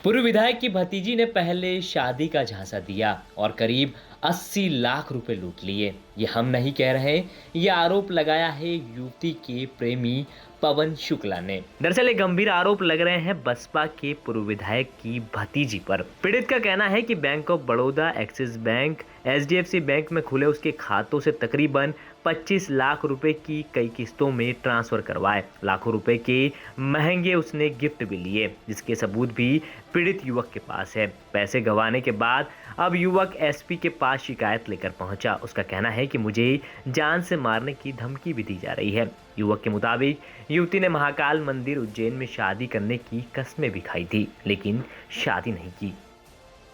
पूर्व विधायक की भतीजी ने पहले शादी का झांसा दिया और करीब 80 लाख रुपए लूट लिए। ये हम नहीं कह रहे, ये आरोप लगाया है युवती के प्रेमी पवन शुक्ला ने। दरअसल ये गंभीर आरोप लग रहे हैं बसपा के पूर्व विधायक की भतीजी पर। पीड़ित का कहना है कि bank of Baroda, axis bank, HDFC bank में खुले उसके खातों से तकरीबन 25 लाख रुपए की कई किस्तों में ट्रांसफर करवाए। लाखों रुपए के महंगे उसने गिफ्ट भी लिए, जिसके सबूत भी पीड़ित युवक के पास है। पैसे गंवाने के बाद अब युवक एसपी के पास शिकायत लेकर पहुंचा। उसका कहना है कि मुझे जान से मारने की धमकी भी दी जा रही है। युवक के मुताबिक युवती ने महाकाल मंदिर उज्जैन में शादी करने की कस्में भी खाई थी, लेकिन शादी नहीं की।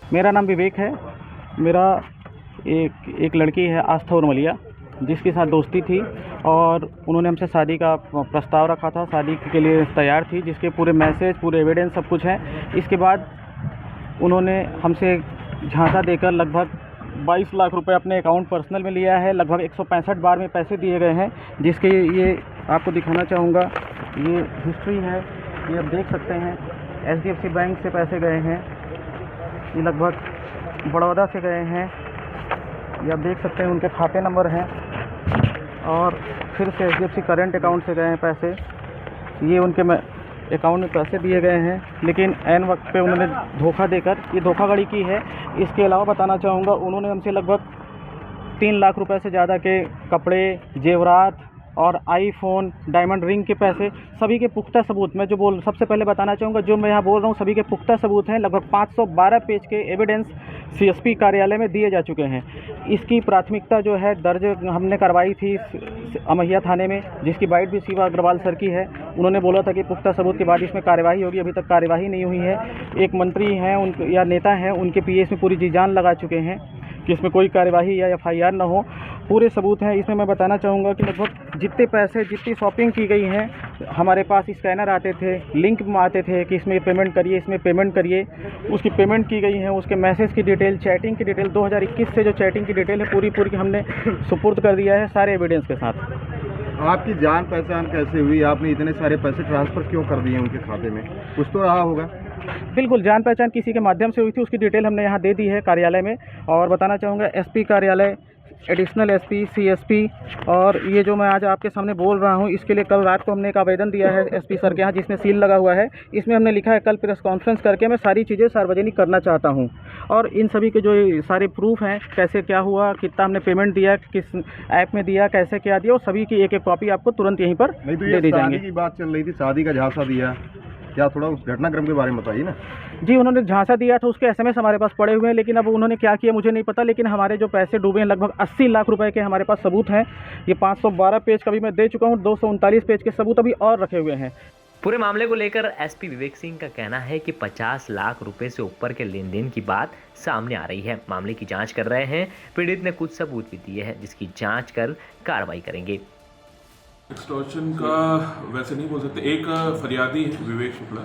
मेरा नाम विवेक है। मेरा एक लड़की है आस्था उर्मलिया, जिसके साथ दोस्ती थी और उन्होंने हमसे शादी का प्रस्ताव रखा था। शादी के लिए तैयार थी, जिसके पूरे मैसेज, पूरे एविडेंस सब कुछ है। इसके बाद उन्होंने हमसे झांसा देकर लगभग 22 लाख रुपए अपने अकाउंट पर्सनल में लिया है। लगभग 165 बार में पैसे दिए गए हैं, जिसके ये आपको दिखाना चाहूँगा। ये हिस्ट्री है, ये आप देख सकते हैं। एचडीएफसी बैंक से पैसे गए हैं, ये लगभग बड़ौदा से गए हैं, ये आप देख सकते हैं। उनके खाते नंबर हैं और फिर से एचडीएफसी करंट अकाउंट से गए हैं पैसे। ये उनके अकाउंट में पैसे दिए गए हैं, लेकिन ऐन वक्त पे उन्होंने धोखा देकर ये धोखाधड़ी की है। इसके अलावा बताना चाहूँगा, उन्होंने हमसे लगभग 3 लाख रुपए से ज़्यादा के कपड़े, जेवरात और आईफोन, डायमंड रिंग के पैसे, सभी के पुख्ता सबूत मैं सबसे पहले बताना चाहूँगा, जो मैं यहाँ बोल रहा हूँ सभी के पुख्ता सबूत हैं। लगभग 512 पेज के एविडेंस सीएसपी कार्यालय में दिए जा चुके हैं। इसकी प्राथमिकता जो है दर्ज हमने करवाई थी अमैया थाने में, जिसकी बाइट भी शिवा अग्रवाल सर की है। उन्होंने बोला था कि पुख्ता सबूत के बाद इसमें कार्यवाही होगी। अभी तक कार्यवाही नहीं हुई है। एक मंत्री हैं या नेता हैं, उनके पीए इसमें पूरी जी जान लगा चुके हैं कि इसमें कोई कार्यवाही या एफआईआर न हो। पूरे सबूत हैं इसमें। मैं बताना चाहूँगा कि लगभग जितने पैसे, जितनी शॉपिंग की गई है, हमारे पास स्कैनर आते थे, लिंक आते थे कि इसमें पेमेंट करिए, इसमें पेमेंट करिए। उसकी पेमेंट की गई है, उसके मैसेज की डिटेल, चैटिंग की डिटेल, 2021 से जो चैटिंग की डिटेल है पूरी हमने सुपुर्द कर दिया है सारे एविडेंस के साथ। आपकी जान पहचान कैसे हुई? आपने इतने सारे पैसे ट्रांसफ़र क्यों कर दिए उनके खाते में? कुछ तो रहा होगा। बिल्कुल, जान पहचान किसी के माध्यम से हुई थी, उसकी डिटेल हमने यहाँ दे दी है कार्यालय में। और बताना चाहूँगा एसपी कार्यालय, एडिशनल एसपी, सीएसपी और ये जो मैं आज आपके सामने बोल रहा हूँ, इसके लिए कल रात को हमने एक आवेदन दिया है एसपी सर के यहाँ, जिसमें सील लगा हुआ है। इसमें हमने लिखा है कल प्रेस कॉन्फ्रेंस करके मैं सारी चीज़ें सार्वजनिक करना चाहता हूँ। और इन सभी के जो सारे प्रूफ हैं, कैसे क्या हुआ, कितना हमने पेमेंट दिया, किस ऐप में दिया, कैसे क्या दिया, और सभी की एक कॉपी आपको तुरंत यहीं पर दे दी जाएंगी। शादी की बात चल रही थी, शादी का झांसा दिया, क्या थोड़ा उस घटनाक्रम के बारे में बताइए ना। जी, उन्होंने झांसा दिया था, उसके एसएमएस हमारे पास पड़े हुए हैं, लेकिन अब उन्होंने क्या किया मुझे नहीं पता। लेकिन हमारे जो पैसे डूबे हैं, लगभग 80 लाख रुपए के हमारे पास सबूत हैं। ये 512 पेज का भी मैं दे चुका हूँ, 239 पेज के सबूत अभी और रखे हुए हैं। पूरे मामले को लेकर एसपी विवेक सिंह का कहना है कि 50 लाख रुपए से ऊपर के लेन देन की बात सामने आ रही है। मामले की जांच कर रहे हैं। पीड़ित ने कुछ सबूत भी दिए हैं, जिसकी जांच कर कार्रवाई करेंगे। एक्सटॉर्शन का वैसे नहीं बोल सकते। एक फरियादी है विवेक शुक्ला,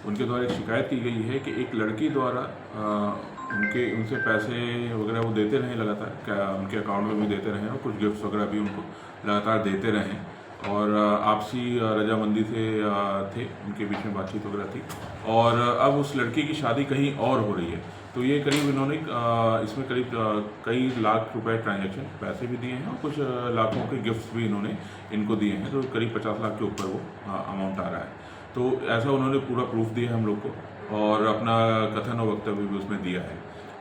उनके द्वारा एक शिकायत की गई है कि एक लड़की द्वारा उनसे पैसे वगैरह वो देते रहे लगातार, उनके अकाउंट में भी देते रहे और कुछ गिफ्ट्स वगैरह भी उनको लगातार देते रहे और आपसी रजामंदी से थे, उनके बीच में बातचीत वगैरह थी। और अब उस लड़की की शादी कहीं और हो रही है, तो ये करीब इन्होंने इसमें करीब कई लाख रुपए ट्रांजैक्शन पैसे भी दिए हैं और कुछ लाखों के गिफ्ट्स भी इन्होंने इनको दिए हैं, तो करीब 50 लाख के ऊपर वो अमाउंट आ रहा है। तो ऐसा उन्होंने पूरा प्रूफ दिया है हम लोग को और अपना कथन और वक्तव्य भी उसमें दिया है।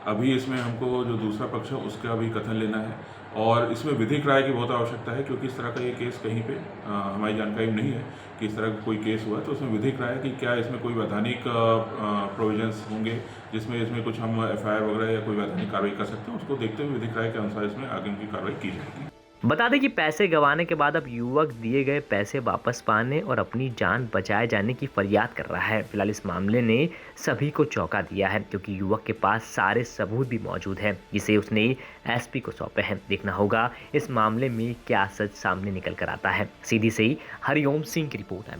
अभी इसमें हमको जो दूसरा पक्ष है उसका भी कथन लेना है और इसमें विधिक राय की बहुत आवश्यकता है, क्योंकि इस तरह का ये केस कहीं पे हमारी जानकारी में नहीं है कि इस तरह का कोई केस हुआ है। तो उसमें विधिक राय कि क्या इसमें कोई वैधानिक प्रोविजंस होंगे जिसमें इसमें कुछ हम एफआईआर वगैरह या कोई वैधानिक कार्रवाई कर सकते हैं, उसको देखते हुए विधिक राय के अनुसार इसमें आगे की कार्रवाई की जाएगी। बता दें कि पैसे गंवाने के बाद अब युवक दिए गए पैसे वापस पाने और अपनी जान बचाए जाने की फरियाद कर रहा है। फिलहाल इस मामले ने सभी को चौंका दिया है, क्योंकि युवक के पास सारे सबूत भी मौजूद हैं, जिसे उसने एसपी को सौंपे हैं। देखना होगा इस मामले में क्या सच सामने निकल कर आता है। सीधी से ही हरिओम सिंह की रिपोर्ट है।